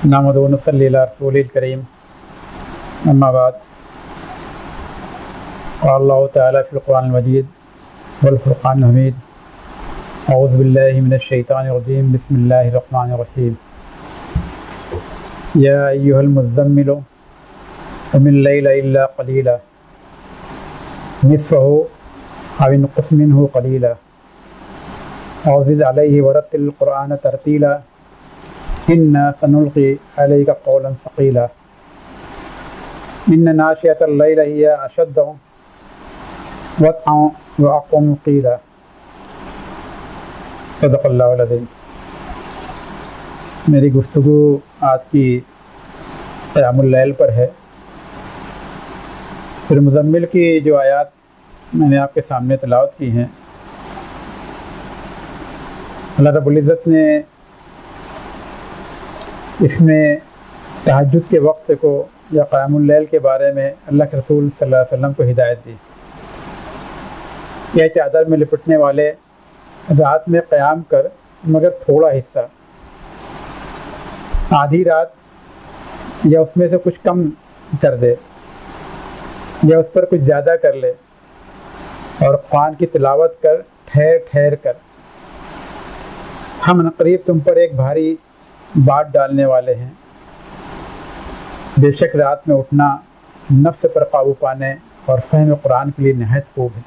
नहमदुहु व नसल्ली अला रसूलिल करीम अम्मा बाद क़ाल अल्लाहु तआला फ़िल क़ुरआनिल मजीद वल फ़ुरक़ानिल हमीद अऊज़ु बिल्लाहि मिनश शैतानिर रजीम बिस्मिल्लाहिर रहमानिर रहीम या अय्युहल मुज़्ज़म्मिलु क़ुमिल लैला इल्ला क़लीला निस्फ़हु अव इंक़ुस मिन्हु क़लीला औ ज़िद अलैहि वरत्तिल क़ुरआन तरतीला इन्ना सनुल्क़ी अलैका क़ौलन सक़ीला इन्न नाशियतल लैल हिया अशद्दु वत्अन व अक़वमु क़ीला। सदक़ल्लाहुल अज़ीम। मेरी गुफ्तगू आज की क़यामुल लैल पर है। सूरह मुज़म्मिल की जो आयात मैंने आपके सामने तिलावत की हैं, अल्लाह रब्बुल इज़्ज़त ने इसमें तहज्जुद के वक्त को या क़यामुल लैल के बारे में अल्लाह के रसूल सल्लल्लाहु अलैहि वसल्लम को हिदायत दी। यह चादर में लिपटने वाले रात में क़याम कर मगर थोड़ा हिस्सा, आधी रात या उसमें से कुछ कम कर दे या उस पर कुछ ज़्यादा कर ले, और कुरान की तिलावत कर ठहर ठहर कर। हम नक़रीब तुम पर एक भारी बाट डालने वाले हैं। बेशक रात में उठना नफ्स पर काबू पाने और फ़हम कुरान के लिए नहायत खूब है।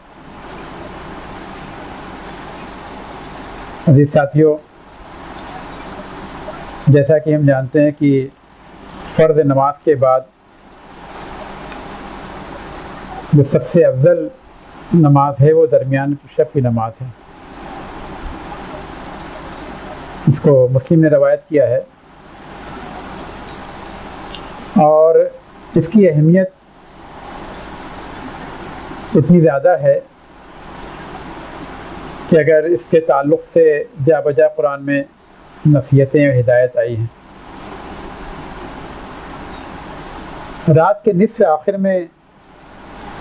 अज़ीज़ साथियों, जैसा कि हम जानते हैं कि फ़र्ज़ नमाज के बाद जो सबसे अफजल नमाज है वो दरमियान की शब की नमाज है। इसको मुस्लिम ने रवायत किया है और इसकी अहमियत इतनी ज़्यादा है कि अगर इसके ताल्लुक़ से जा बजा कुरान में नसीहतें और हिदायत आई हैं। रात के निस्फ़ आखिर में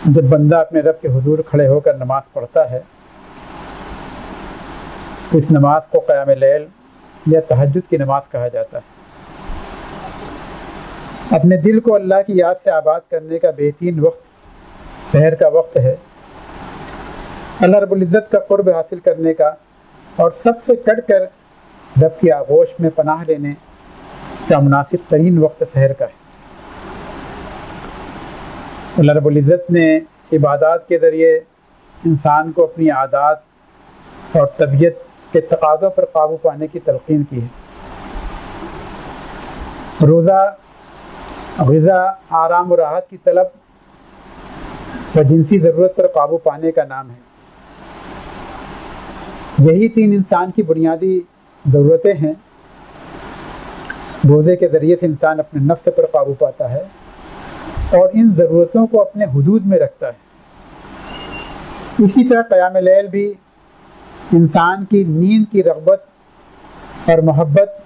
जब बंदा अपने रब के हुजूर खड़े होकर नमाज़ पढ़ता है तो इस नमाज को क़याम लैल या तहज्जुद की नमाज कहा जाता है। अपने दिल को अल्लाह की याद से आबाद करने का बेहतरीन वक्त सहर का वक्त है। अल्लाह रब्बुल इज़्ज़त का क़ुर्ब हासिल करने का और सबसे कट कर रब की आगोश में पनाह लेने का मुनासिब तरीन वक्त सहर का है। अल्लाह रब्बुल इज़्ज़त ने इबादत के ज़रिए इंसान को अपनी आदत और तबीयत के तकाज़ों पर काबू पाने की तलक़ीन की है। रोज़ा ग़िज़ा, आराम और राहत की तलब व जिनसी ज़रूरत पर काबू पाने का नाम है। यही तीन इंसान की बुनियादी ज़रूरतें हैं। रोज़े के ज़रिए से इंसान अपने नफ्स पर काबू पाता है और इन ज़रूरतों को अपने हुदूद में रखता है। इसी तरह क़याम लैल भी इंसान की नींद की रग़बत और मोहब्बत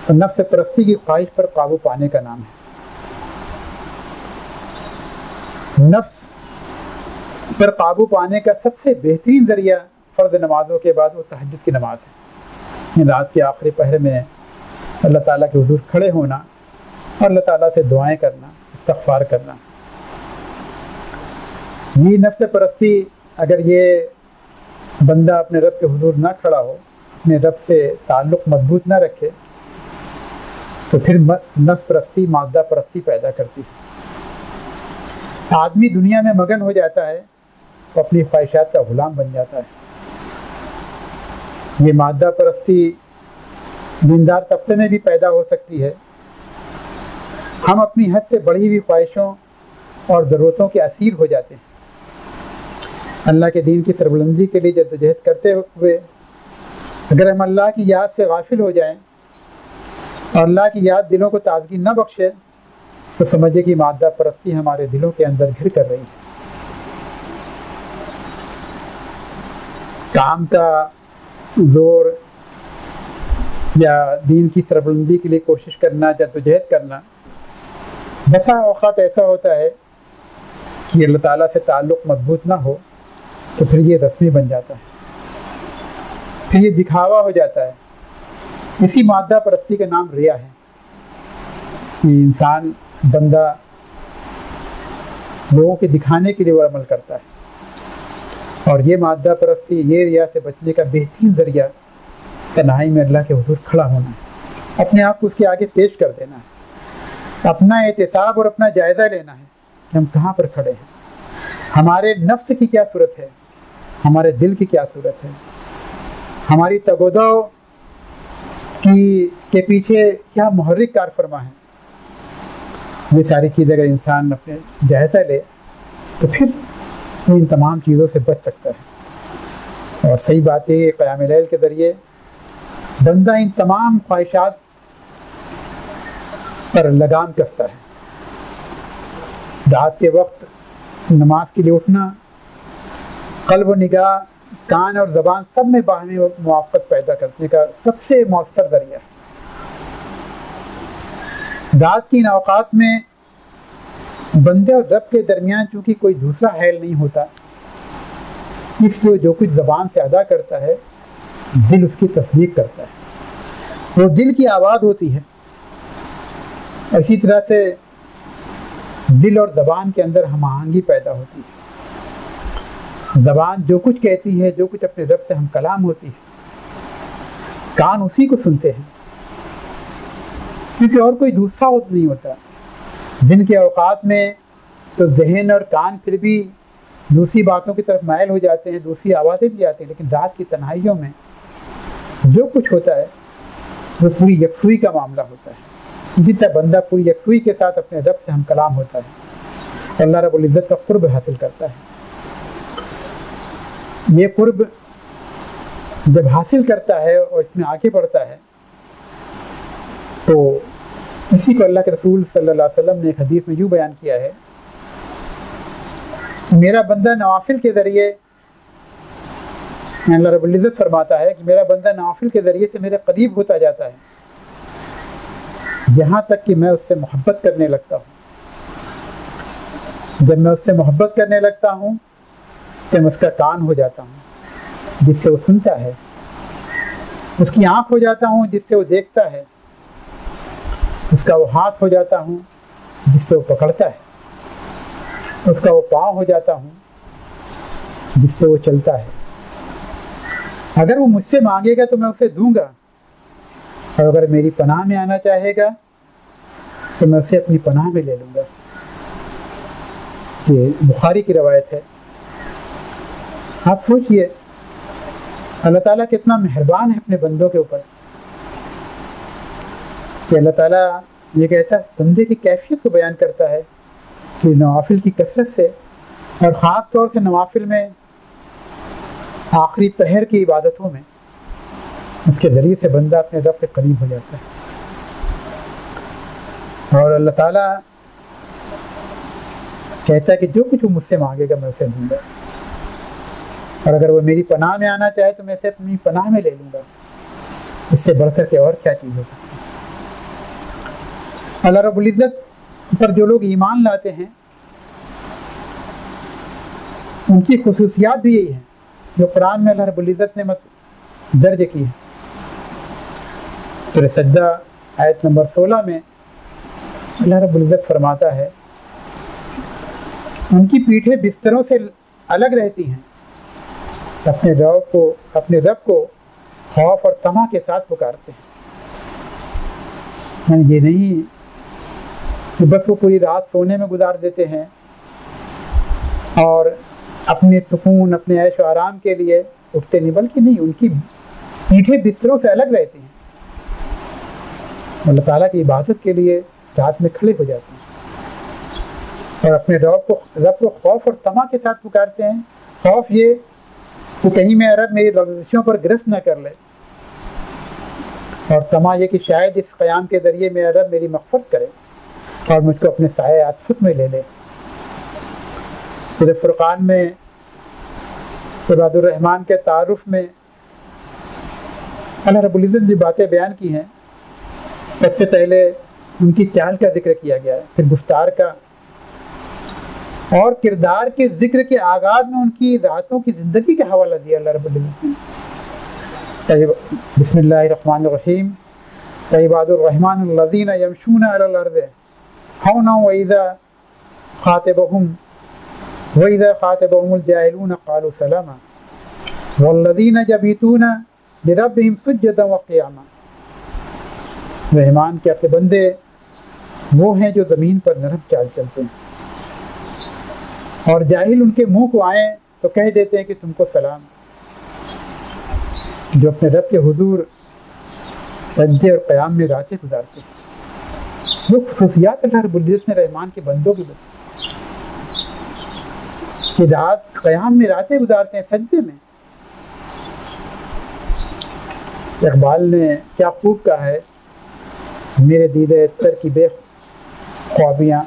और नफ्स परस्ती की ख्वाहिश पर काबू पाने का नाम है। नफ्स पर काबू पाने का सबसे बेहतरीन ज़रिया फ़र्ज़ नमाज़ों के बाद वो तहज्जुद की नमाज है। रात के आखिरी पहर में अल्लाह ताला के हुज़ूर खड़े होना और अल्लाह ताला से दुआएं करना, इस्तग़फ़ार करना। ये नफ्स परस्ती, अगर ये बंदा अपने रब के हुजूर ना खड़ा हो, अपने रब से ताल्लुक़ मजबूत ना रखे, तो फिर नफ्स परस्ती मादा परस्ती पैदा करती है। आदमी दुनिया में मगन हो जाता है तो अपनी ख्वाहिशात का ग़ुलाम बन जाता है। ये मादा परस्ती दीनदार तबके में भी पैदा हो सकती है। हम अपनी हद से बढ़ी हुई ख्वाहिशों और ज़रूरतों के असीर हो जाते हैं। अल्लाह के दीन की सरबुलंदी के लिए जद्दोजहद करते हुए अगर हम अल्लाह की याद से गाफिल हो जाएं और अल्लाह की याद दिलों को ताज़गी न बख्शे तो समझिए कि मादा परस्ती हमारे दिलों के अंदर घिर कर रही है। काम का ज़ोर या दीन की सरबुलंदी के लिए कोशिश करना, जद्दोजहद करना, बसा औक़ात ऐसा होता है कि अल्लाह ताला से ताल्लुक़ मजबूत ना हो तो फिर ये रस्मी बन जाता है, फिर ये दिखावा हो जाता है। इसी मादा परस्ती का नाम रिया है। कि इंसान बंदा लोगों के दिखाने के लिए वो अमल करता है, और ये मादा परस्ती, ये रिया से बचने का बेहतरीन ज़रिया तन्हाई में अल्लाह के हुजूर खड़ा होना है, अपने आप को उसके आगे पेश कर देना है, अपना एहतिसाब और अपना जायज़ा लेना है कि हम कहाँ पर खड़े हैं, हमारे नफ्स की क्या सूरत है, हमारे दिल की क्या सूरत है, हमारी तगोदो के पीछे क्या मुहर्रिक कार फरमा है। ये सारी चीज़ अगर इंसान अपने जायज़ा ले तो फिर वो इन तमाम चीज़ों से बच सकता है। और सही बात है, क़याम लैल के ज़रिए बंदा इन तमाम ख्वाहिशात पर लगाम कसता है। रात के वक्त नमाज के लिए उठना क़ल्ब व निगाह, कान और ज़बान सब में बाहमी मुआफ़क़त पैदा करने का सबसे मौसर ज़रिया है। रात की इन औक़ात में बंदे और रब के दरमियान चूँकि कोई दूसरा हैल नहीं होता, इसलिए जो कुछ ज़बान से अदा करता है दिल उसकी तस्दीक करता है, वो दिल की आवाज़ होती है। इसी तरह से दिल और ज़बान के अंदर हम आहंगी पैदा होती है। ज़बान जो कुछ कहती है, जो कुछ अपने रब से हम कलाम होती है, कान उसी को सुनते हैं, क्योंकि और कोई दूसरा नहीं होता। दिन के औकात में तो जहन और कान फिर भी दूसरी बातों की तरफ मायल हो जाते हैं, दूसरी आवाज़ें भी आती हैं, लेकिन रात की तन्हाइयों में जो कुछ होता है वो पूरी यकसुई का मामला होता है। इसी तरह बंदा पूरी यकसुई के साथ अपने रब से हम कलाम होता है, अल्लाह रब्बुल इज़्ज़त का कुर्ब हासिल करता है। ये कुर्ब जब हासिल करता है और इसमें आगे बढ़ता है तो इसी को अल्लाह के रसूल सल्लल्लाहु अलैहि वसल्लम ने एक हदीस में यूँ बयान किया है कि मेरा बंदा नवाफिल के ज़रिए, अल्लाह रब्बुल इज़्ज़त फरमाता है कि मेरा बंदा नवाफिल के ज़रिए से मेरे करीब होता जाता है, यहाँ तक कि मैं उससे मोहब्बत करने लगता हूँ। जब मैं उससे मोहब्बत करने लगता हूँ तो मैं उसका कान हो जाता हूँ जिससे वो सुनता है, उसकी आँख हो जाता हूँ जिससे वो देखता है, उसका वो हाथ हो जाता हूँ जिससे वो पकड़ता है, उसका वो पाँव हो जाता हूँ जिससे वो चलता है। अगर वो मुझसे मांगेगा तो मैं उसे दूंगा, और अगर मेरी पनाह में आना चाहेगा तो मैं उसे अपनी पनाह में ले लूँगा। ये बुखारी की रवायत है। आप सोचिए अल्लाह ताला कितना मेहरबान है अपने बंदों के ऊपर कि अल्लाह ताला ये कहता है, बंदे की कैफियत को बयान करता है कि नवाफिल की कसरत से और ख़ास तौर से नवाफिल में आखिरी पहर की इबादतों में उसके ज़रिए से बंदा अपने रब के करीब हो जाता है। और अल्लाह ताला कहता है कि जो कुछ वो मुझसे मांगेगा मैं उसे दूंगा, और अगर वो मेरी पनाह में आना चाहे तो मैं इसे अपनी पनाह में ले लूँगा। इससे बढ़कर के और क्या चीज़ हो सकती है। अल्लाह रब्बुल इज़्ज़त पर जो लोग ईमान लाते हैं उनकी खुसूसियात भी यही है जो कुरान में अल्लाह रब्बुल इज़्ज़त ने दर्ज की है। सूरह सज्दा आयत नंबर 16 में अल्लाह रब्बुल इज़्ज़त फरमाता है, उनकी पीठें बिस्तरों से अलग रहती हैं, अपने रब को खौफ और तमा के साथ पुकारते हैं। ये नहीं कि बस वो पूरी रात सोने में गुजार देते हैं और अपने सुकून, अपने ऐश व आराम के लिए उठते नहीं, बल्कि नहीं, उनकी पीठें बिस्तरों से अलग रहती हैं, अल्लाह ताला की इबादत के लिए रात में खड़े हो जाते हैं और अपने रब को खौफ और तमा के साथ पुकारते हैं। खौफ ये कि कहीं मेरा रब मेरी लफ्ज़ों पर गिरफ्त न कर ले, और तमा ये कि शायद इस क़याम के ज़रिए मेरा रब मेरी मग़फ़िरत करे और मुझको अपने साए आतफ़त में ले ले। सूरह फ़ुरक़ान में इबादुर रहमान के तारुफ़ में अल्लाह रब्बुल इज़्ज़त ने बातें बयान की हैं। सबसे पहले उनकी चाल का जिक्र किया गया है, फिर गुफ्तार का, और किरदार के ज़िक्र के आगाज़ में उनकी रातों की ज़िंदगी का हवाला दिया अल्लाह रब्बुल इज़्ज़त ने। बिस्मिल्लाहिर्रहमानिर्रहीम, इबादुर्रहमानुल्लज़ीना यमशूना अलल अर्ज़ हौना व इज़ा ख़ातबहुमुल जाहिलून क़ालू सलामा वल्लज़ीना यबीतूना लिरब्बिहिम सुज्जदन व क़ियामा। रहमान के ऐसे बंदे वो हैं जो ज़मीन पर नरम चाल चलते हैं और जाहिल उनके मुंह को आए तो कह देते हैं कि तुमको सलाम। जो अपने रब के हुजूर सज्जे और क़याम में रातें गुजारते हैं, वो खुसूसियात अल्लाह रब्बुल इज़्ज़त ने रहमान के बंदों की बताई कि रात क़याम में रातें गुजारते हैं सज्जे में। इक़बाल ने क्या खूब कहा है, मेरे दीदे तर की बेख्वाबियाँ,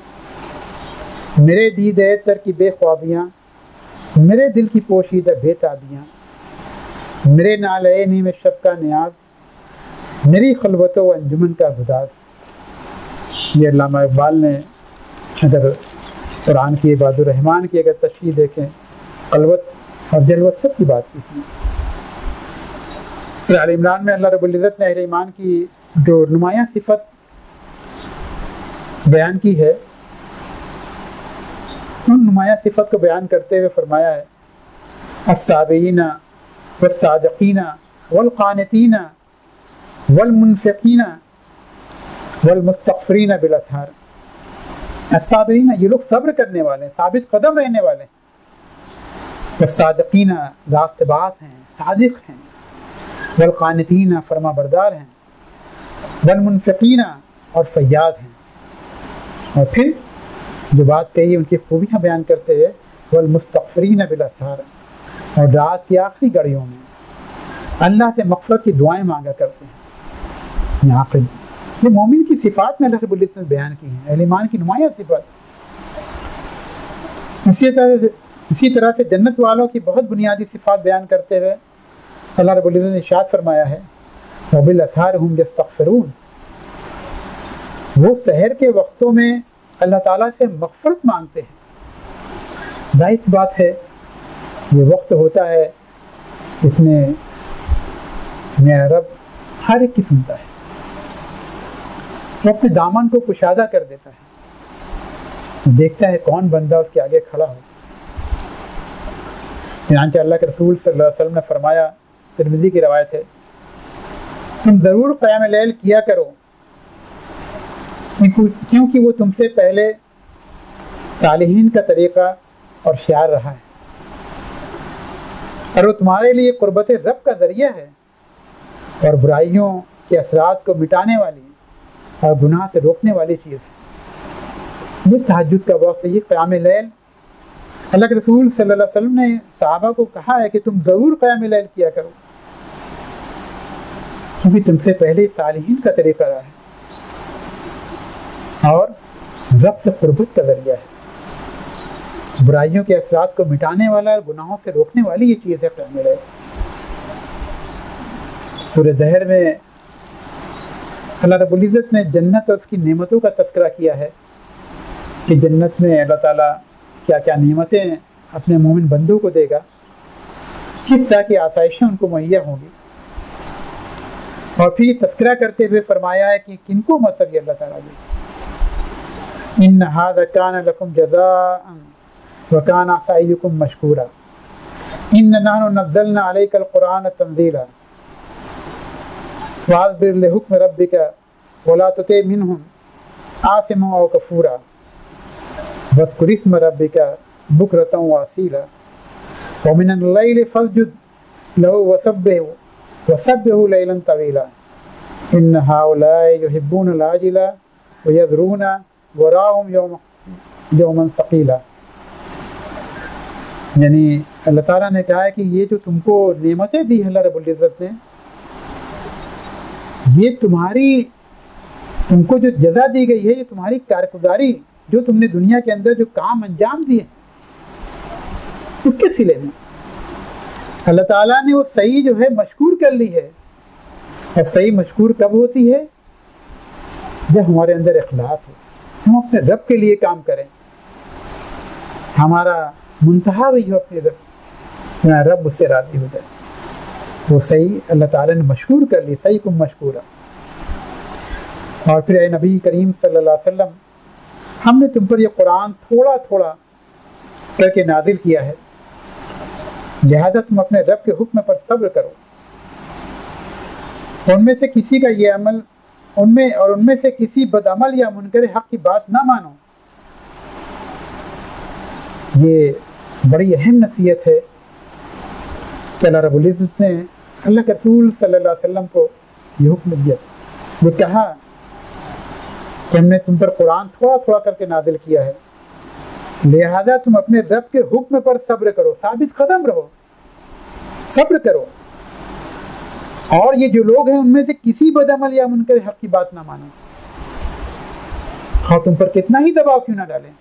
मेरे दीदे तर की बेख्वाबियाँ, मेरे दिल की पोशीदा बेताबियाँ, मेरे नालैनी में शब का न्याज, मेरी खलवतों व अंजुमन का गुदास। ये अल्लामा इक़बाल ने अगर कुरान की इबादुर्रहमान की अगर तशरीह देखें, खलवत और जलवत सब की बात की इसमें। सूरह आल इमरान में अल्लाह रब्बुल इज़्ज़त ने अहले ईमान की जो नुमायाँ सिफ़त बयान की है, उन नुमायाँ सिफ़त को बयान करते हुए फरमाया है अस्साबिरीना वस्सादिकीना वल्क़ानितीना वल्मुनफ़िक़ीना वल्मुस्तग़फ़िरीना बिलअसहार। अस्साबिरीना, ये लोग सब्र करने वाले, साबित कदम रहने वाले। वस्सादिकीना, रास्तबाज़ हैं, सादिक हैं। वल्क़ानितीना, फरमा बरदार हैं। वल्मुनफ़िक़ीना, और फ़य्याद हैं। और फिर जो बात कही उनकी खूबियाँ बयान करते हुए वल्मुस्तग़फ़िरीना बिलअसहार, और रात की आखिरी घड़ियों में अल्लाह से मग़फ़िरत की दुआएं मांगा करते हैं। यहाँ पर ये मोमिन की सिफ़ात में अल्लाह रब्बुल इज़्ज़त ने बयान की हैं, अहले ईमान की नुमायाँ सिफ़ात। इसी तरह से जन्नत वालों की बहुत बुनियादी सिफ़ात बयान करते हुए अल्लाह रब्बुल इज़्ज़त ने इरशाद फरमाया है व बिलअसहार हुम यस्तग़फ़िरून, वो सहर के वक्तों में अल्लाह ताला से मग़फ़िरत मांगते हैं। जाहिर सी बात है, ये वक्त होता है इसमें मेरा रब हर एक की सुनता है, वो अपने दामन को कुशादा कर देता है, देखता है कौन बंदा उसके आगे खड़ा होगा। चुनांचे अल्लाह के रसूल सल्लल्लाहु अलैहि वसल्लम ने फरमाया, तिरमिज़ी की रवायत है, तुम ज़रूर क़याम लैल किया करो क्योंकि वो तुमसे पहले सालिहीन का तरीक़ा और शियार रहा है, और वो तुम्हारे लिए क़ुर्बत रब का ज़रिया है और बुराइयों के असरात को मिटाने वाली और गुनाह से रोकने वाली चीज़ है। ये तहज्जुद का वक्त है, ये क़याम लैल। अल्लाह के रसूल सल्लल्लाहु अलैहि वसल्लम ने सहाबा को कहा है कि तुम ज़रूर क़याम लैल किया करो क्योंकि तुमसे पहले सालिहीन का तरीक़ा रहा है और रब से क़ुर्बत का ज़रिया है, बुराइयों के असरात को मिटाने वाला और गुनाहों से रोकने वाली ये चीज़ है क़याम लैल। सूरह ज़हर में अल्लाह रब्बुल इज़्ज़त ने जन्नत और उसकी नेमतों का तज़किरा किया है कि जन्नत में अल्लाह ताला क्या क्या नेमतें अपने मोमिन बंदों को देगा, किस तरह की आसाइशें उनको मुहैया होंगी। और फिर ये तज़किरा करते हुए फरमाया है कि किनको मतलब ये अल्लाह ताला देगा। इन्न हाज़ा कान लकुम जज़ाअन व कान सअयुकुम मशकूरा इन्ना नहनु नज़्ज़लना अलैकल क़ुरआन तंज़ीला फ़ास्बिर लिहुक्म रब्बिका वला तुति मिनहुम आसिमन औ कफूरा वज़्कुर इस्म रब्बिका बुक्रतन व असीला व मिनल लैलि फ़स्जुद लहु वसब्बिहु लैलन तवीला इन्न हाउलाए युहिब्बूनल आजिला व यज़रूना वराहुम यौमन सक़ीला। यानी अल्लाह ताला ने कहा है कि ये जो तुमको नेमतें दी अल्लाह रब्बुल इज़्ज़त ने, ये तुमको जो जज़ा दी गई है, ये तुम्हारी कारगुजारी जो तुमने दुनिया के अंदर जो काम अंजाम दिए उसके सिले में अल्लाह ताला ने वो सही जो है मशकूर कर ली है। और सही मशकूर कब होती है? जब हमारे अंदर इखलास हो, हम अपने रब के लिए काम करें, हमारा मुंतहा वही हो अपने रब, मेरा रब उससे राज़ी हो जाए, वो सही अल्लाह ताला ने मशकूर कर ली। सही कुम मशकूरा और फिर ए नबी करीम सल्लल्लाहु अलैहि वसल्लम, हमने तुम पर यह कुरान थोड़ा थोड़ा करके नाजिल किया है, लिहाजा तुम अपने रब के हुक्म पर सब्र करो। उनमें से किसी का ये अमल उनमें से किसी बदअमल या मुनकर हक की बात ना मानो। ये बड़ी अहम नसीहत है कि अल्लाह रब्बुल इज़्ज़त ने अल्लाह के रसूल सल्लल्लाहु अलैहि वसल्लम को ये हुक्म दिया। वो कहा कि हमने तुम पर कुरान थोड़ा थोड़ा करके नाजिल किया है, लिहाजा तुम अपने रब के हुक्म पर सब्र करो, साबित कदम रहो, सब्र करो। और ये जो लोग हैं उनमें से किसी बदअमल या मुनकर हक की बात ना मानो, हाँ तुम पर कितना ही दबाव क्यों ना डालें,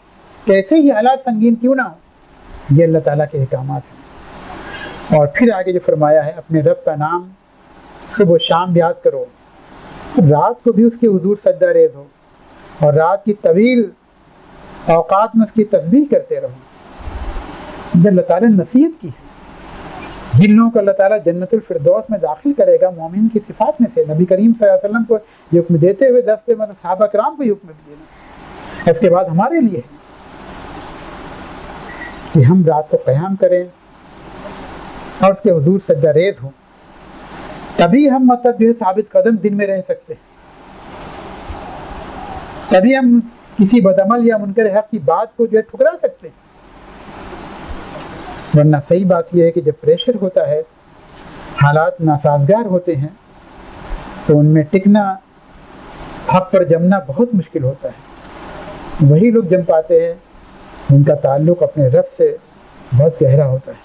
कैसे ही हालात संगीन क्यों ना हो, ये अल्लाह ताला के अहकामात हैं। और फिर आगे जो फरमाया है, अपने रब का नाम सुबह शाम याद करो, रात को भी उसके हुजूर सजदा रेज़ हो और रात की तवील औकात में उसकी तस्बीह करते रहो। ये अल्लाह ताला ने नसीहत की है। जिन लोगों को अल्लाह ताला जन्नतुल फिरदौस में दाखिल करेगा, मोमिन की सिफात में से नबी करीम सल्लल्लाहु अलैहि वसल्लम को ये हुक्म देते हुए दस्ते मतलब सहाबा किराम को ये हुक्म भी देना, इसके बाद हमारे लिए है कि हम रात को क़याम करें और उसके हुजूर सज्जा रेज़ हो, तभी हम मतलब जो है साबित कदम दिन में रह सकते हैं, तभी हम किसी बदअमल या मुनकर हक की बात को जो है ठुकरा सकते हैं। वरना सही बात यह है कि जब प्रेशर होता है, हालात नासाजगार होते हैं, तो उनमें टिकना, हक पर जमना बहुत मुश्किल होता है। वही लोग जम पाते हैं जिनका ताल्लुक़ अपने रब से बहुत गहरा होता है।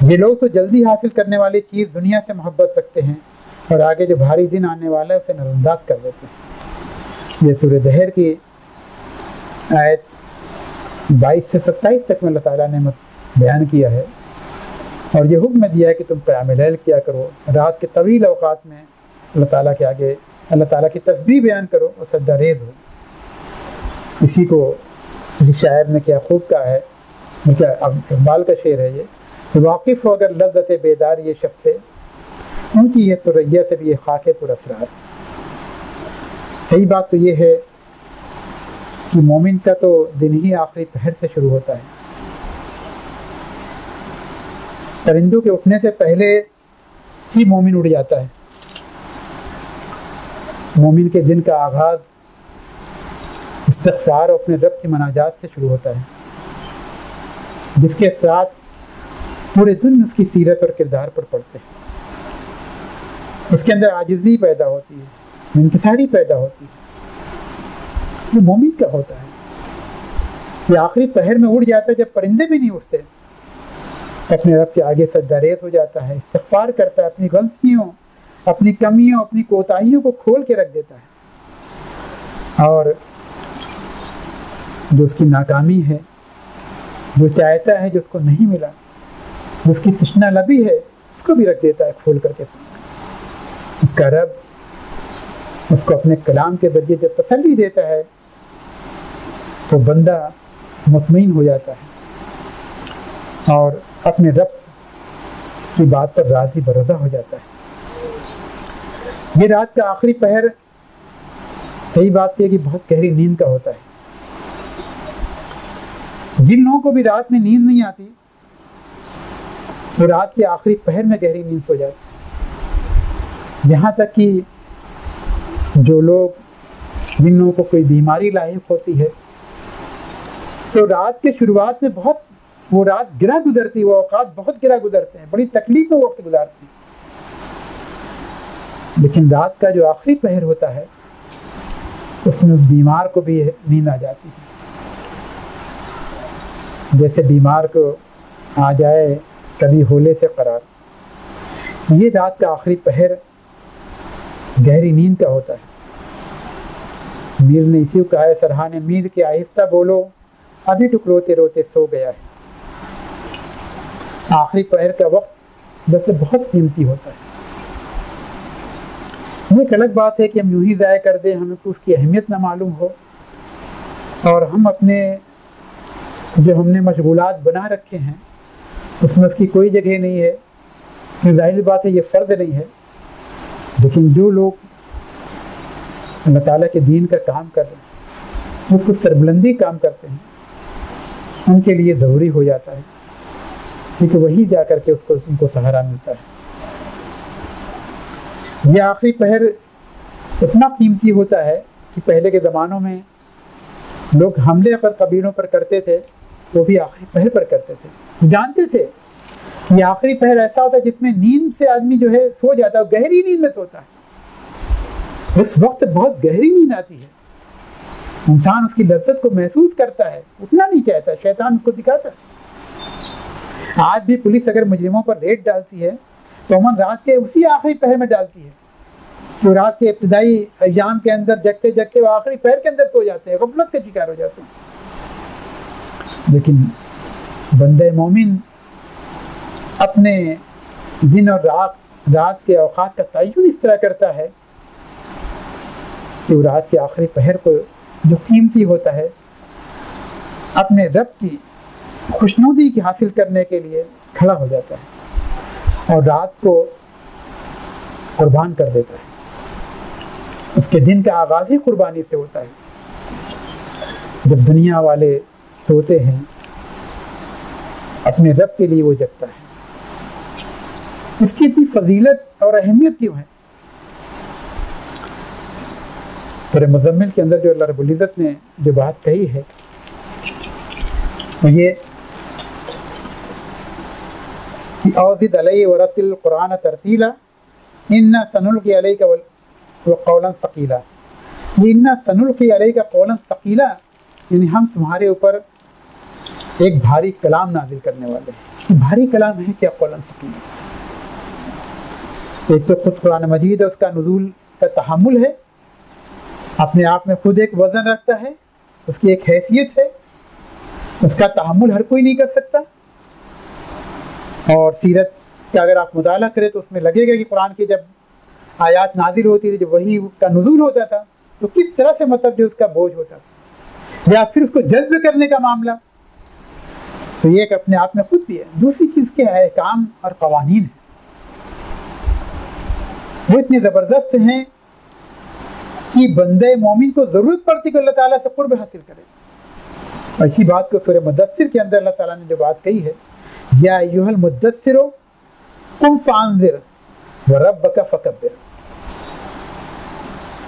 ये लोग तो जल्दी हासिल करने वाली चीज़ दुनिया से मोहब्बत रखते हैं और आगे जो भारी दिन आने वाला है उसे नज़रअंदाज कर देते हैं। ये सूरह दहर की आयत 22 से 27 तक में अल्लाह ताला ने बयान किया है और ये हुक्म दिया है कि तुम क़याम लैल किया करो, रात के तवील औकात में अल्लाह ताला के आगे अल्लाह ताला की तस्बीह बयान करो और सजदा रेज़ हो। इसी को किसी शायर ने क्या खूब कहा है, क्या इकबाल का शेर है ये, वाकिफ़ हो अगर लज़्ज़त बेदार ये शब से, उनकी ये सुरैया से भी ये खाके पुरअसरार। सही बात तो ये है कि मोमिन का तो दिन ही आखिरी पहर से शुरू होता है। परिंदों के उठने से पहले ही मोमिन उड़ जाता है। मोमिन के दिन का आगाज़ इस्तिग़फ़ार और अपने रब की मनाजात से शुरू होता है, जिसके साथ पूरे दिन उसकी सीरत और किरदार पर पड़ते हैं। उसके अंदर आजिज़ी पैदा होती है, इंकिसारी पैदा होती है। ये मोमिन का होता है। ये आखिरी पहर में उड़ जाता है जब परिंदे भी नहीं उठते, अपने रब के आगे सजदा रेज़ हो जाता है, इस्तिग़फ़ार करता है, अपनी गलतियों, अपनी कमियों, अपनी कोताहियों को खोल के रख देता है और जो उसकी नाकामी है, जो चाहता है, जो उसको नहीं मिला, जो उसकी तृष्णा लबी है, उसको भी रख देता है खोल करके सामने। उसका रब उसको अपने कलाम के ज़रिए जब तसल्ली देता है तो बंदा मुतमईन हो जाता है और अपने रब की बात पर राज़ी बरज़ा हो जाता है। ये रात का आखिरी पहर, सही बात यह कि बहुत गहरी नींद का होता है। जिन लोगों को भी रात में नींद नहीं आती, वो रात के आखिरी पहर में गहरी नींद सो जाते हैं। यहाँ तक कि जो लोग, जिन लोगों को कोई बीमारी लाहिक होती है, तो रात के शुरुआत में बहुत वो रात गिरा गुजरती है, वो औकात बहुत गिरा गुजरते हैं, बड़ी तकलीफ में वक्त गुजारते हैं। लेकिन रात का जो आखिरी पहर होता है, उसमें उस बीमार को भी नींद आ जाती है। जैसे बीमार को आ जाए कभी होले से करार। ये रात का आखिरी पहर गहरी नींद का होता है। मीर ने इसी को कहा है, सरहा ने मीर के आहिस्ता बोलो, अभी टुक रोते रोते सो गया है। आखिरी पहर का वक्त वैसे बहुत कीमती होता है। ये एक अलग बात है कि हम यूं ही ज़ाया कर दें, हमें को उसकी अहमियत ना मालूम हो और हम अपने जो हमने मशगूलात बना रखे हैं उसमें उसकी कोई जगह नहीं है। ज़ाहिर बात है ये फ़र्ज़ नहीं है, लेकिन जो लोग अल्लाह ताला के दीन का काम कर रहे हैं, उसको सरबुलंदी काम करते हैं, उनके लिए ज़रूरी हो जाता है, क्योंकि वही जा कर के उनको सहारा मिलता है। यह आखिरी पहर इतना कीमती होता है कि पहले के ज़मानों में लोग हमले अगर कबीलों पर करते थे वो भी आखिरी पहर पर करते थे। जानते थे कि आखिरी पहर ऐसा होता है जिसमें नींद से आदमी जो है सो जाता है, गहरी नींद में सोता है। उस वक्त बहुत गहरी नींद आती है, इंसान उसकी लज्जत को महसूस करता है, उठना नहीं चाहता, शैतान उसको दिखाता है। आज भी पुलिस अगर मुजरिमों पर रेड डालती है तो अमन रात के उसी आखिरी पहर में डालती है। तो रात के इब्तदाई अय्याम के अंदर जगते जगते वो आखिरी पहर के अंदर सो जाते हैं, गफलत के शिकार हो जाते हैं। लेकिन बंदे मोमिन अपने दिन और रात के औकात का तयन इस तरह करता है कि वो रात के आखिरी पहर को जो कीमती होता है अपने रब की खुशनुदी की हासिल करने के लिए खड़ा हो जाता है और रात को कुर्बान कर देता है। उसके दिन का आगाज़ ही कुर्बानी से होता है। जब दुनिया वाले सोते हैं अपने रब के लिए वो जगता है। इसकी इतनी फजीलत और अहमियत क्यों है? सूरह मुज़म्मिल के अंदर जो अल्लाह रब्बुल इज़्ज़त ने जो बात कही है वो ये कि औज़िद अलैहि वरतिल कुरान तरतीला इन्ना सनुल्क़ी अलैका व क़ौलन सक़ीला। ये इन्ना सनुल्क़ी अलैका क़ौलन सक़ीला यानी हम तुम्हारे ऊपर एक भारी कलाम नाजिल करने वाले हैं। ये भारी कलाम है क्या? क़ौलन सक़ीला। एक तो खुद कुरान मजीद है, उसका नुज़ूल का तहम्मुल है, अपने आप में खुद एक वज़न रखता है, उसकी एक हैसियत है, उसका तहम्मुल हर कोई नहीं कर सकता। और सीरत का अगर आप मुताला करें तो उसमें लगेगा कि कुरान की जब आयात नाजिल होती थी, जब वही का नुज़ूल होता था तो किस तरह से मतलब जो उसका बोझ होता था, या फिर उसको जज्ब करने का मामला, तो ये एक अपने आप में खुद भी है। दूसरी चीज़ के अहकाम और क़वानीन हैं, वो इतने ज़बरदस्त हैं कि बंदे मोमिन को ज़रूरत पड़ती कि अल्लाह ताला से क़ुर्ब हासिल करे। और इसी बात को सूरह मुद्दस्सिर के अंदर अल्लाह ताला ने जो बात कही है, या अय्युहल मुद्दस्सिर कुम फ़अंज़िर व रब्बका फ़कब्बिर।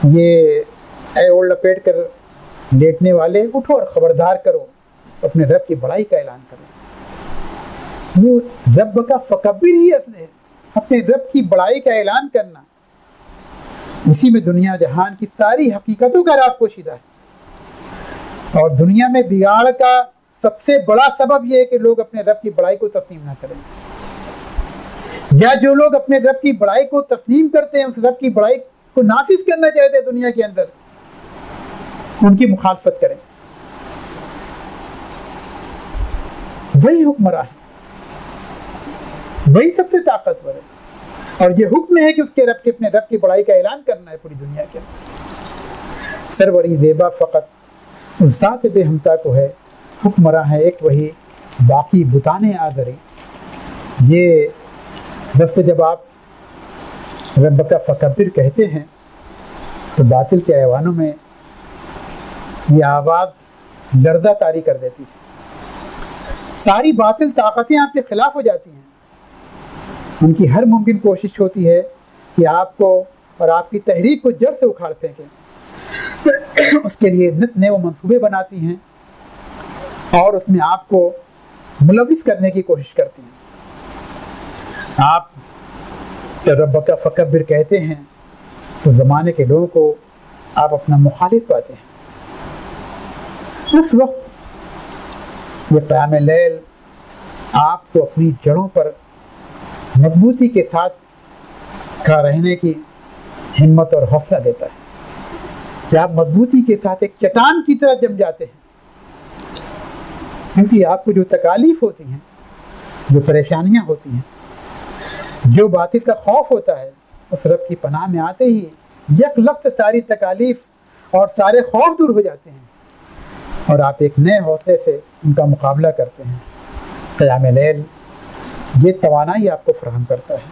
ये ऐ ओढ़ लपेट कर लेटने वाले उठो और ख़बरदार करो, अपने रब की बड़ाई का ऐलान करो। ये रब्बका फ़कब्बिर ही असल है, अपने रब की बड़ाई का ऐलान करना। इसी में दुनिया जहान की सारी हकीकतों का राज पोशीदा है। और दुनिया में बिगाड़ का सबसे बड़ा सबब यह है कि लोग अपने रब की बड़ाई को तस्लीम ना करें, या जो लोग अपने रब की बड़ाई को तस्लीम करते हैं, उस रब की बड़ाई को नाफिज करना चाहते हैं दुनिया के अंदर, उनकी मुखालफत करें। वही हुक्मरां है, वही सबसे ताकतवर है, और ये हुक्म है कि उसके रब के अपने रब की बड़ाई का ऐलान करना है पूरी दुनिया के अंदर। सरवरी ज़ेबा फ़कत उस ज़ात बेहमता को है, हुक्मरां है एक वही, बाकी बुताने आज़रे। ये बस जब आप रब का फ़कब्बिर कहते हैं तो बातिल के ऐवानों में ये आवाज़ लर्ज़ा तारी कर देती है। सारी बातिल ताकतें आपके ख़िलाफ़ हो जाती हैं। उनकी हर मुमकिन कोशिश होती है कि आपको और आपकी तहरीक को जड़ से उखाड़ फेंकें। उसके लिए नित नए वो मंसूबे बनाती हैं और उसमें आपको मुलविस करने की कोशिश करती हैं। आप जब रब का फ़कब्बिर कहते हैं तो ज़माने के लोगों को आप अपना मुखालिफ पाते हैं। उस वक्त ये क़याम लैल आपको अपनी जड़ों पर मजबूती के साथ खड़ा रहने की हिम्मत और हौसला देता है कि आप मजबूती के साथ एक चट्टान की तरह जम जाते हैं, क्योंकि आपको जो तकालीफ होती हैं, जो परेशानियां होती हैं, जो बातिल का खौफ होता है, उस रब की पनाह में आते ही यक लफ्त सारी तकालीफ और सारे खौफ दूर हो जाते हैं और आप एक नए हौसले से उनका मुकाबला करते हैं। क़याम लैल ये तवानाई आपको फराहम करता है,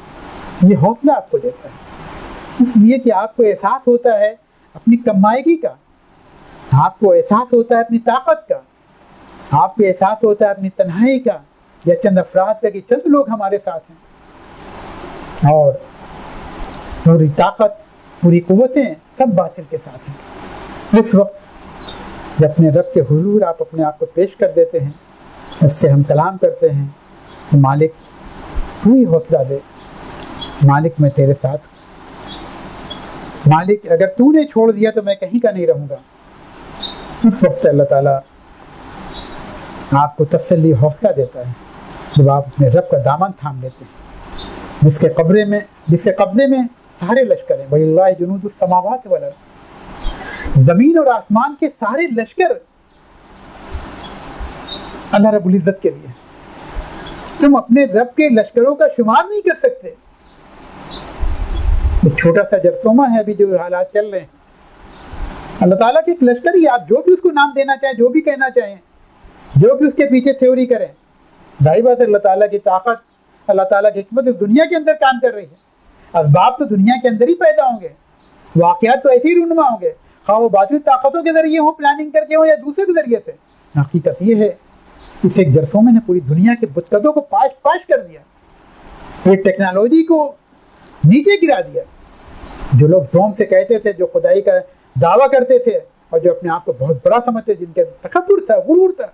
ये हौसला आपको देता है, इसलिए कि आपको एहसास होता है अपनी कमाईगी का, आपको एहसास होता है अपनी ताकत का, आपको एहसास होता है अपनी तन्हाई का, या चंद अफराद का कि चंद लोग हमारे साथ हैं, और पूरी ताकत पूरी कुव्वतें सब बातिल के साथ हैं। उस वक्त जब अपने रब के हुजूर आप अपने आप को पेश कर देते हैं, उससे हम कलाम करते हैं कि मालिक तू ही हौसला दे, मालिक मैं तेरे साथ हूँ, मालिक अगर तूने छोड़ दिया तो मैं कहीं का नहीं रहूँगा। उस वक्त अल्लाह ताला आपको तसल्ली हौसला देता है जब आप अपने रब का दामन थाम लेते हैं, जिसके कब्जे में सारे लश्कर हैं। वलिल्लाहि जुनूदुस समावाति वल अर्द, ज़मीन और आसमान के सारे लश्कर अल्लाह रब्बुल इज़्ज़त के लिए। तुम अपने रब के लश्करों का शुमार नहीं कर सकते। एक छोटा सा जरसोमा है अभी जो हालात चल रहे हैं, अल्लाह ताला के एक लश्कर ही, आप जो भी उसको नाम देना चाहें, जो भी कहना चाहें, जो भी उसके पीछे थ्योरी करें, जाहिर बात है अल्लाह ताला की ताकत, अल्लाह ताला की हिकमत इस दुनिया के अंदर काम कर रही है। असबाब तो दुनिया के अंदर ही पैदा होंगे, वाक़यात तो ऐसे ही रूनुमा होंगे, हाँ वो बातिल ताकतों के ज़रिए हो, प्लानिंग करके हो, या दूसरे के ज़रिए से। हकीकत ये है इस एक जरसोमे ने पूरी दुनिया के बुतकदों को पाश कर दिया, पूरी टेक्नोलॉजी को नीचे गिरा दिया। जो लोग ज़ोम से कहते थे, जो खुदाई का दावा करते थे, और जो अपने आप को बहुत बड़ा समझते, जिनके तकब्बुर था, गुरूर था,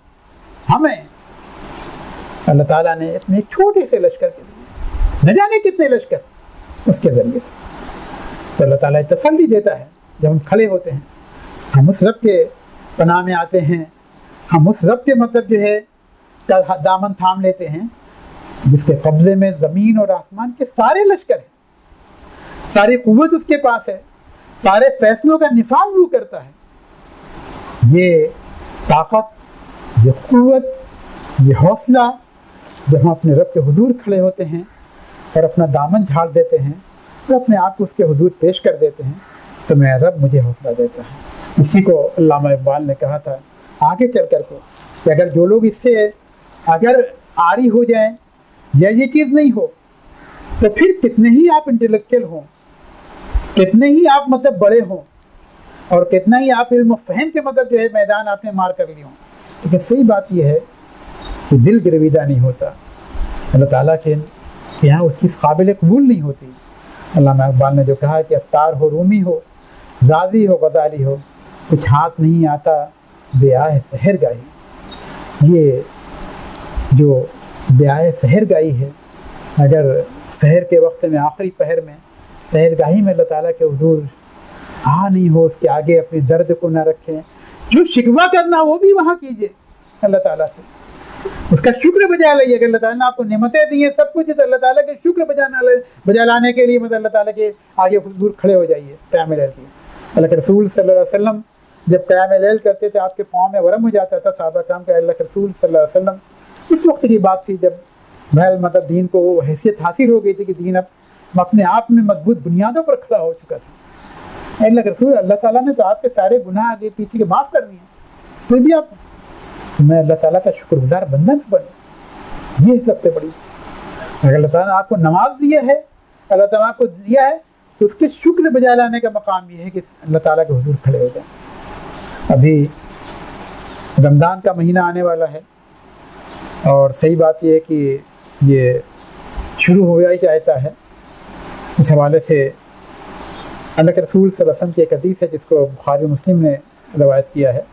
हमें अल्लाह ताला ने अपने एक छोटे से लश्कर के ज़रिए, न जाने कितने लश्कर उसके ज़रिए से, तो अल्लाह ताला तसल्ली देता है जब हम खड़े होते हैं, हम उस रब के पनाह में आते हैं, हम उस रब के मतलब जो है का दामन थाम लेते हैं, जिसके कब्ज़े में ज़मीन और आसमान के सारे लश्कर हैं, सारी कुव्वत उसके पास है, सारे फैसलों का निफाज़ वो करता है। ये ताकत, ये कुव्वत, ये हौसला, जब हम अपने रब के हुजूर खड़े होते हैं और अपना दामन झाड़ देते हैं और अपने आप को उसके हुजूर पेश कर देते हैं, तो मेरा रब मुझे हौसला देता है। इसी को अल्लामा इक़बाल ने कहा था आगे चल कर को, कि अगर जो लोग इससे अगर आरी हो जाएं या ये चीज़ नहीं हो, तो फिर कितने ही आप इंटेलेक्चुअल हों, कितने ही आप मतलब बड़े हों, और कितना ही आप इल्म फ़हम के मतलब जो है मैदान आपने मार कर लिए हों, लेकिन सही बात यह है कि दिल गिरविदा नहीं होता। अल्लाह ताला के यहाँ उस चीज़ काबिल कबूल नहीं होती। अल्लामा इक़बाल ने जो कहा कि अत्तार हो, रूमी हो, राज़ी हो, गज़ाली हो, कुछ हाथ नहीं आता बेआह सहर गाही। ये जो बेआह सहर गाही है, अगर सहर के वक्त में, आखिरी पहर में, सहर गाही में अल्लाह ताला के हुजूर आ नहीं हो, उसके आगे अपने दर्द को ना रखें, जो शिकवा करना वो भी वहाँ कीजिए अल्लाह ताला से, उसका शुक्र बजा लाइए। अगर अल्लाह ताला ने आपको नेमतें दी है, सब कुछ, तो अल्लाह ताला के शुक्र बजा लाने के लिए मतलब अल्लाह ताला के आगे हुजूर खड़े हो जाइए क़याम लैल की। अल्लाह के रसूल सल्लल्लाहु अलैहि वसल्लम जब क़याम लैल करते थे, आपके पाँव में वरम हो जाता था। सहाबा कराम के अल्लाह के रसूल सल्लल्लाहु अलैहि वसल्लम, उस वक्त की बात थी जब महल मतलब दीन को वो हैसियत हासिल हो गई थी कि दीन अब अपने आप में मजबूत बुनियादों पर खड़ा हो चुका था। अल्लाह के रसूल, अल्लाह ताला ने तो आपके सारे गुनाह आगे पीछे के माफ़ कर दिए, फिर भी आप, तो मैं अल्लाह ताला का शुक्रगुजार बंदा न बनूं, ये सबसे बड़ी। अगर अल्लाह ताला ने आपको नमाज दिया है, अल्लाह ताला ने आपको दिया है, तो उसके शुक्र बजा लाने का मकाम ये है कि अल्लाह ताला के हुजूर खड़े हो जाए। अभी रमज़ान का महीना आने वाला है, और सही बात यह है कि ये शुरू हो ही जाता है। इस हवाले से अल्लाह के रसूल सल्लल्लाहु अलैहि वसल्लम की एक हदीस है जिसको बुखारी मुस्लिम ने रवायत किया है।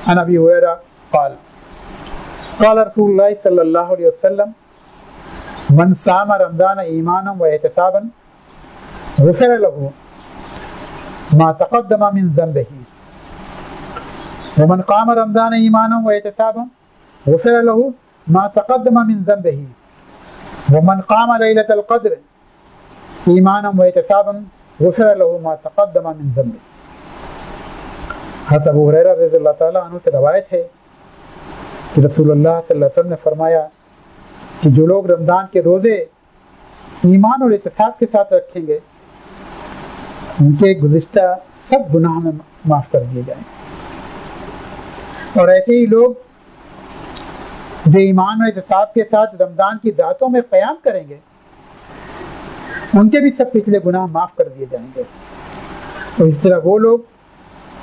अन अबी हुरैरा क़ाल क़ाल रसूलुल्लाह सल्लल्लाहु अलैहि वसल्लम मन सामा रमज़ान ईमानन व एहतिसाबन गुफ़िर लहू मा तक़द्दम मिन ज़ंबिही व मन क़ाम रमज़ान ईमानन व एहतिसाबन गुफ़िर लहू मा तक़द्दम मिन ज़ंबिही व मन क़ाम लैलतल क़द्र ईमानन व एहतिसाबन गुफ़िर लहू मा तक़द्दम मिन ज़ंबिही। हज़रत अबू हुरैरा रज़ियल्लाहु ताला अन्हु से रवायत है कि रसूलुल्लाह सल्लल्लाहु अलैहि वसल्लम ने फरमाया कि जो लोग रमज़ान के रोज़े ईमान और एहतिसाब के साथ रखेंगे, उनके गुज़िश्ता सब गुनाह में माफ़ कर दिए जाएंगे। और ऐसे ही लोग जो ईमान और एहतिसाब के साथ रमज़ान की रातों में क़याम करेंगे, उनके भी सब पिछले गुनाह माफ़ कर दिए जाएंगे। और इस तरह वो लोग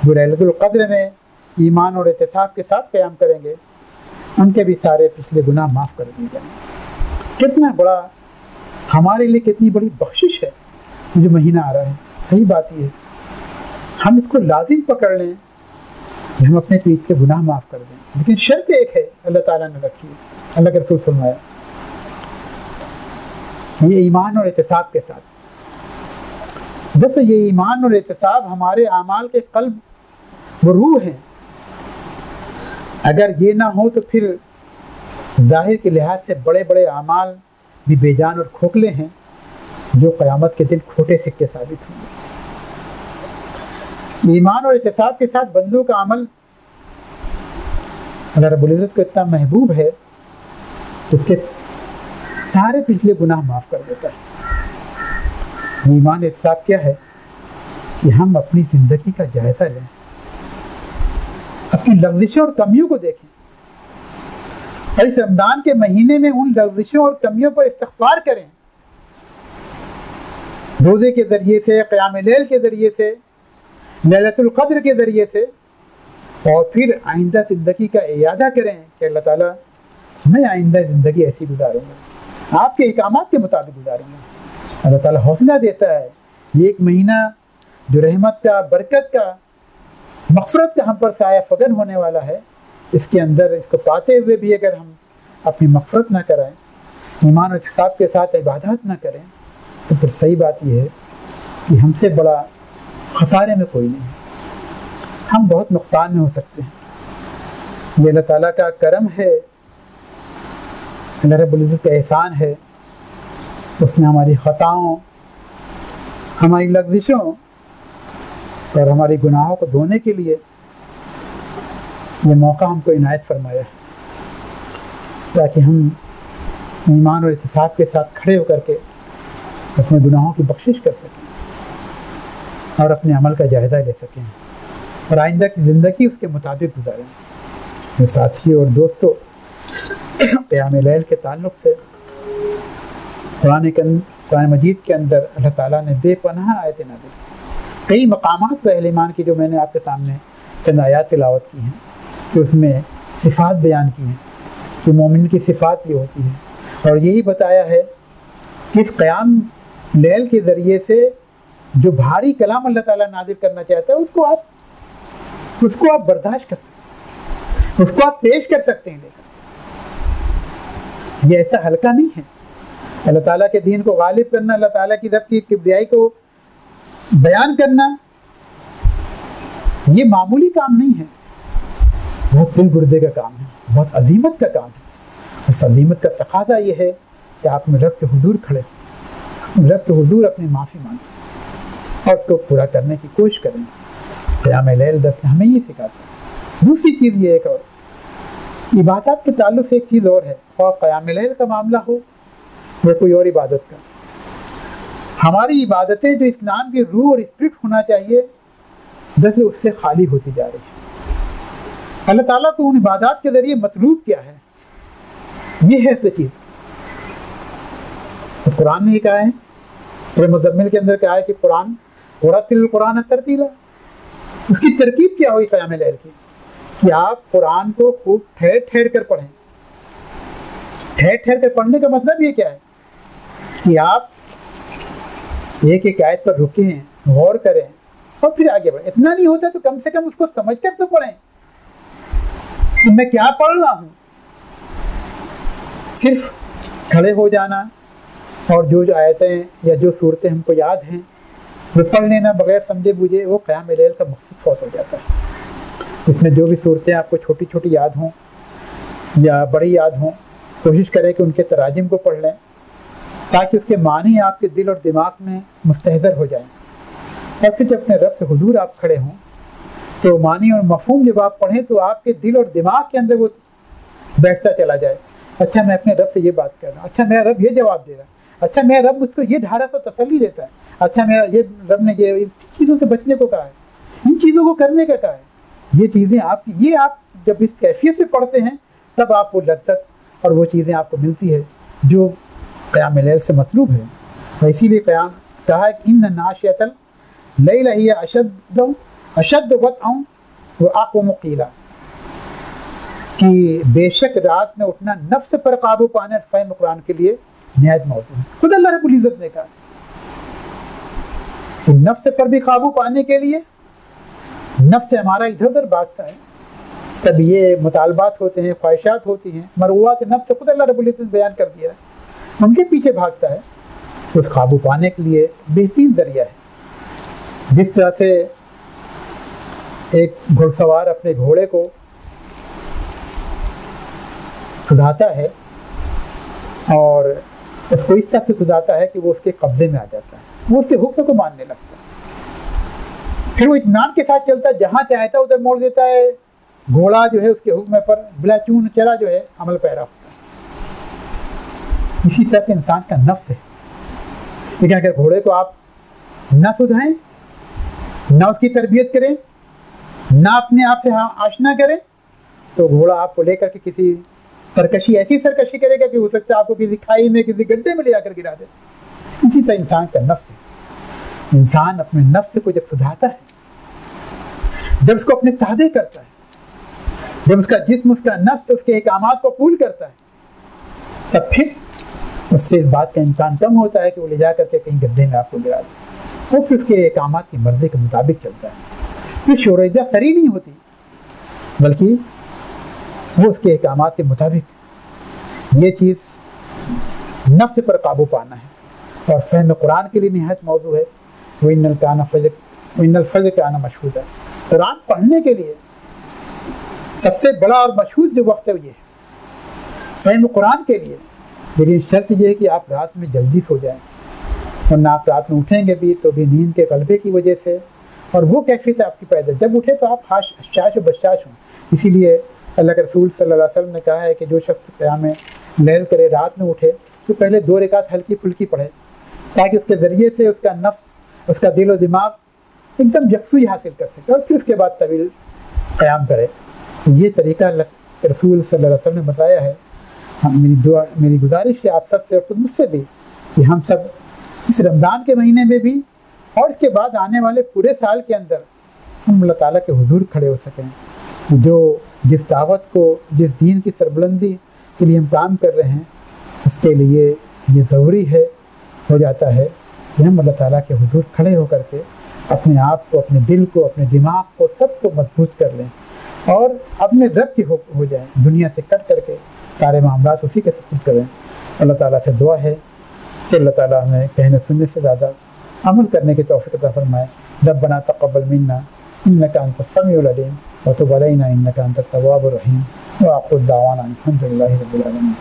जो लैलतुल क़द्र में ईमान और एहतिसाब के साथ क़याम करेंगे, उनके भी सारे पिछले गुनाह माफ़ कर दिए जाएंगे। कितना बड़ा हमारे लिए, कितनी बड़ी बख्शिश है जो महीना आ रहा है। सही बात ये है, हम इसको लाजिम पकड़ लें कि हम अपने पिछले गुनाह माफ़ कर दें, लेकिन शर्त एक है अल्लाह ताला ने रखी है, अल्लाह के रसूल फरमाया, ये ईमान और एहतिसाब के साथ। जैसे ये ईमान और एहतिसाब हमारे आमाल के कल्ब वो रूह हैं, अगर ये ना हो तो फिर ज़ाहिर के लिहाज से बड़े बड़े आमाल भी बेजान और खोखले हैं, जो क़यामत के दिन खोटे सिक्के साबित होंगे। ईमान और एहतिसाब के साथ बंदों का अमल अगर रब्बुल इज़्ज़त को इतना महबूब है तो उसके सारे पिछले गुनाह माफ़ कर देता है। ईमान एहतिसाब क्या है कि हम अपनी ज़िंदगी का जायज़ा लें, अपनी लग़्ज़िशों और कमियों को देखें, और इस रमज़ान के महीने में उन लग़्ज़िशों और कमियों पर इस्तिग़फ़ार करें, रोज़े के ज़रिए से, क़याम लैल के ज़रिए से, लैलतुल क़द्र के ज़रिए से, और फिर आइंदा ज़िंदगी का इरादा करें कि अल्लाह ताला मैं आइंदा ज़िंदगी ऐसी गुजारूँगा, आपके अहकामात के मुताबिक गुजारूँगा। अल्लाह ताला हौसला देता है। ये एक महीना जो रहमत का, बरकत का, मग़फ़िरत का हम पर साया फ़गन होने वाला है, इसके अंदर इसको पाते हुए भी अगर हम अपनी मग़फ़िरत ना कराएं, ईमान और इत्तिसाब के साथ इबादत ना करें, तो फिर सही बात यह है कि हमसे बड़ा खसारे में कोई नहीं है। हम बहुत नुकसान में हो सकते हैं। ये अल्लाह ताला का करम है, अल्लाह रब्बुल इज़्ज़त का एहसान है, उसने हमारी ख़ताओं, हमारी लग़्ज़िशों और हमारे गुनाहों को धोने के लिए ये मौका हमको इनायत फरमाया है, ताकि हम ईमान और इत्तिसाब के साथ खड़े होकर के अपने गुनाहों की बख्शिश कर सकें और अपने अमल का जायज़ा ले सकें और आइंदा की ज़िंदगी उसके मुताबिक गुजारें। मेरे साथियों और दोस्तों, क़याम लैल के ताल्लुक़ से कुरान मजीद के अंदर अल्लाह ताला ने बेपनाह आयतें नाज़िल की। कई मकामात पर अहले ईमान की जो मैंने आपके सामने चंद आयात तिलावत की हैं कि उसमें सिफ़ात बयान की हैं कि मोमिन की सिफ़ात ये होती है, और यही बताया है कि इस क़याम लैल के ज़रिए से जो भारी कलाम अल्लाह ताला नाज़िल करना चाहता है उसको आप बर्दाश्त कर सकते हैं, उसको आप पेश कर सकते हैं लेकर। ये ऐसा हल्का नहीं है। अल्लाह ताला के दीन को गालिब करना, अल्लाह ताला की रब की किब्रियाई को बयान करना, ये मामूली काम नहीं है, बहुत दिल गुर्दे का काम है, बहुत अजीमत का काम है। उस अजीमत का तकाजा ये है कि आप अपने रब के हुजूर खड़े, अपने रब के हुजूर अपनी माफ़ी मांगें और उसको पूरा करने की कोशिश करें। क़याम लैल दर्स हमें ये सिखाता है। दूसरी चीज़ ये एक और इबादत के ताल्लुक़ से एक चीज़ और है, और क़याम लैल का मामला हो या कोई और इबादत का, हमारी इबादतें जो इस्लाम की रूह और स्पिरिट होना चाहिए, दरअसल उससे खाली होती जा रही है। अल्लाह ताला को उन इबादत के ज़रिए मतलूब क्या है, ये है ऐसी चीज़। तो कुरान ने कहा है, सूरह मुज़म्मिल के अंदर कहा है कि कुरान वरतिल कुरान तरतीला, उसकी तरकीब क्या हुई क़याम लैल की कि आप कुरान को खूब ठहर ठहर कर पढ़ें। ठहर ठहर कर पढ़ने का मतलब ये क्या है कि आप एक एक आयत पर रुकें, गौर करें और फिर आगे बढ़ें। इतना नहीं होता तो कम से कम उसको समझकर तो पढ़ें कि मैं क्या पढ़ रहा हूँ। सिर्फ खड़े हो जाना और जो आयतें या जो सूरतें हमको याद हैं वो पढ़ लेना बगैर समझे बूझे, वो क़याम लैल का मकसद फौत हो जाता है। इसमें जो भी सूरतें आपको छोटी छोटी याद हों या बड़ी याद हों, कोशिश करें कि उनके तराजिम को पढ़ लें ताकि उसके मानी आपके दिल और दिमाग में मुस्तहज़र हो जाएं। और फिर जब अपने रब के हुजूर आप खड़े हों तो मानी और मफ़हूम जब आप पढ़ें तो आपके दिल और दिमाग के अंदर वो बैठता चला जाए। अच्छा, मैं अपने रब से ये बात कर रहा हूँ, अच्छा मेरा रब ये जवाब दे रहा है, अच्छा मेरा रब मुझको ये ढारा सा तसल्ली देता है, अच्छा मेरा ये रब ने ये इन चीज़ों से बचने को कहा है, इन चीज़ों को करने का कहा है। ये चीज़ें आपकी, ये आप जब इस कैफियत से पढ़ते हैं तब आप वो लज्जत और वो चीज़ें आपको मिलती है जो क़याम लैल से मतलूब है। और इसीलिए क़याम कहा है कि इन्न नाशियतल लैला हिया अशद्द वत्अं व अक़वम क़ीला, कि बेशक रात में उठना नफ्स पर काबू पाने और फ़हम कुरान के लिए निहायत मौजूद है। खुद अल्लाह रब्बुल इज़्ज़त ने कहा कि नफ्स पर भी काबू पाने के लिए, नफ्स हमारा इधर उधर भागता है, तब ये मुतालबात होते हैं, ख्वाहिशात होती हैं, मरगूबात नफ्स खुद अल्लाह रब्बुल इज़्ज़त ने बयान कर दिया है, उनके पीछे भागता है। तो उस काबू पाने के लिए बेहतरीन ज़रिया है। जिस तरह से एक घुड़सवार अपने घोड़े को सुधाता है और उसको इस तरह से सुधाता है कि वो उसके कब्जे में आ जाता है, वो उसके हुक्म को मानने लगता है, फिर वो इत्मीनान के साथ चलता है, जहाँ चाहता है उधर मोड़ देता है। घोड़ा जो है उसके हुक्म पर बिला चून चरा जो है अमल पैरा होता है। इसी तरह से इंसान का नफ्स है। लेकिन अगर घोड़े को आप न सुधाएं, न उसकी तरबियत करें, ना अपने आप से आशना करें, तो घोड़ा आपको लेकर के किसी सरकशी, ऐसी सरकशी करेगा कि हो सकता है आपको किसी खाई में, किसी गड्ढे में ले जाकर गिरा दे। इसी तरह इंसान का नफ्स है। इंसान अपने नफ्स को जब सुधारता है, जब उसको अपने ताबे करता है, जब उसका जिस्म, उसका नफ्स उसके अहकामात को कबूल करता है, तब फिर उससे इस बात का इम्कान कम होता है कि वो ले जा करके कहीं गड्ढे में आपको गिरा दे। वो फिर उसके अहकामात की मर्जी के मुताबिक चलता है। फिर शोरजा सरी नहीं होती, बल्कि वो उसके अहकामात के मुताबिक। ये चीज़ नफ्स पर काबू पाना है और फ़हम कुरान के लिए निहायत मौजू है। वो इन्नल फज्र काना मशहूदा, कुरान पढ़ने के लिए सबसे बड़ा और मशहूद जो वक्त है वो ये है, फ़हम कुरान के लिए। लेकिन शर्त यह है कि आप रात में जल्दी सो जाएं, वरना आप रात में उठेंगे भी तो भी नींद के गलबे की वजह से, और वो कैफियत आपकी पैदा, जब उठे तो आप शाश बशाश हों। इसीलिए अल्लाह के रसूल सल्लल्लाहु अलैहि वसल्लम ने कहा है कि जो शख्स क़याम लैल करे, रात में उठे, तो पहले 2 रकात हल्की फुल्की पढ़े, ताकि उसके ज़रिए से उसका नफ्स, उसका दिल और दिमाग एकदम यकसुई हासिल कर सके, और फिर उसके बाद तवील क़याम करे। तो ये तरीका अल्लाह के रसूल सल्लल्लाहु अलैहि वसल्लम ने बताया है। मेरी गुजारिश है आप सब से और खुद मुझसे भी कि हम सब इस रमज़ान के महीने में भी और इसके बाद आने वाले पूरे साल के अंदर हम अल्लाह ताला के हुजूर खड़े हो सकें। जो जिस दावत को, जिस दीन की सरबुलंदी के लिए हम काम कर रहे हैं, उसके लिए ये ज़रूरी है, हो जाता है कि हम अल्लाह ताला के हुजूर खड़े होकर के अपने आप को, अपने दिल को, अपने दिमाग को, सबको मजबूत कर लें और अपने रब के हो जाएं, दुनिया से कट करके सारे मामलात उसी के सुपुर्द करें। अल्लाह ताला से दुआ है कि अल्लाह ताला हमें कहने सुनने से ज़्यादा अमल करने की तौफ़ीक़ अता फ़रमाए। रब्बना तक़ब्बल मिन्ना इन्नका अंतस समीउल अलीम व तुब अलैना इन्नका अंतत तव्वाबुर रहीम व आखिर दावाना अल्हम्दुलिल्लाहि रब्बिल आलमीन।